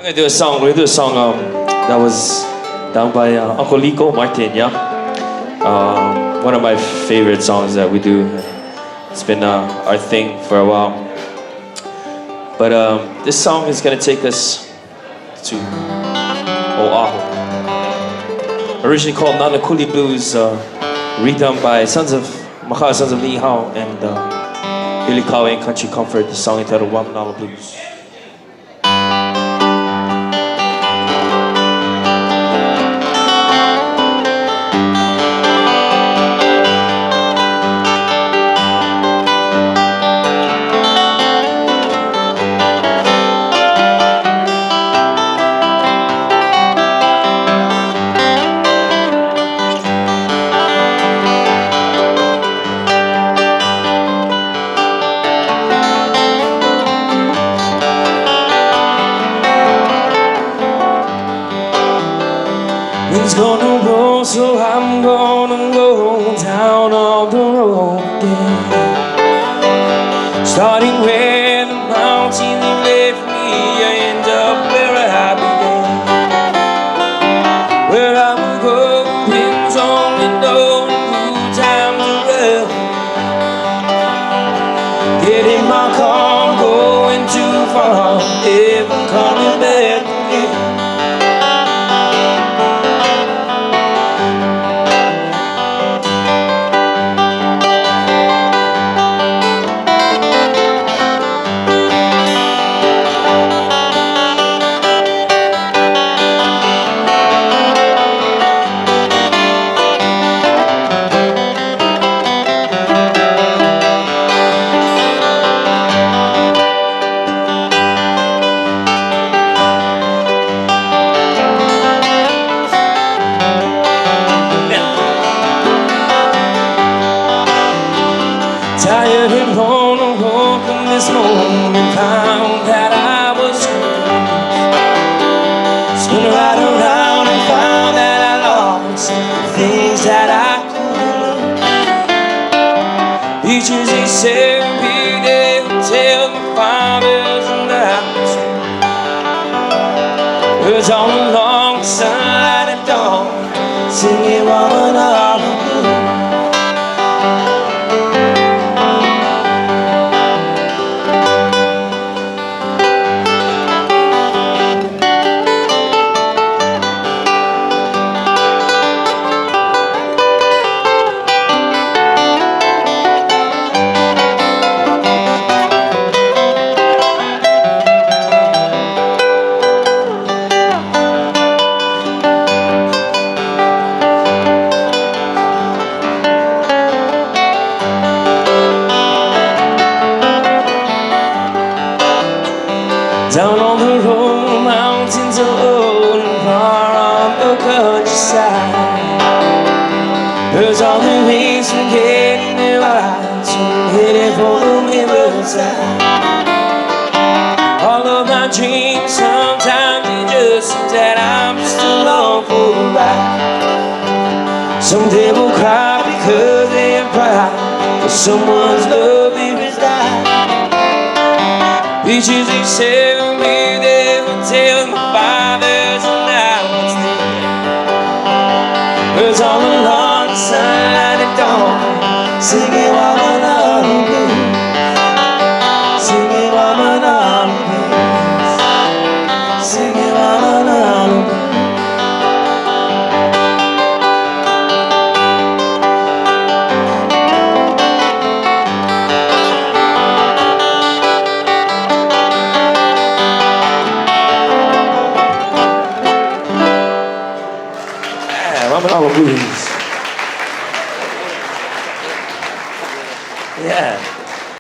We're gonna do a song that was done by Uncle Lico Martin, yeah. One of my favorite songs that we do. It's been our thing for a while. But this song is gonna take us to Oahu. Originally called Nanakuli Blues, redone by Sons of Lee Hao and Billy Kawe and Country Comfort. The song entitled Waimanalo Blues. Wind's gonna blow, so I'm gonna go down on the road again. Starting where the mountains left me, I end up where I began. Where I will go, winds only know who time to run. Getting my car, I'm going too far, never coming back again. Tired and born and woken this morning, found that I was spun right around and found that I lost the things that I could. Teachers, they said they would tell the fathers and the words all along the sunlight at dawn, singing Waimanalo Blues. Down on the road, mountains are old and far on the countryside. Birds on the wings from getting their eyes, so I'm headed for the riverside. All of my dreams, sometimes it just seems that I'm just along for the ride. Someday we'll cry because they have pride, for someone's love here is died. Teachers, they said me, they would tell my fathers, and I was there. Birds all along the sunlight at dawn, singing Waimanalo Blues, singing Waimanalo Blues, singing Waimanalo Blues. Waimanalo Blues. Yeah.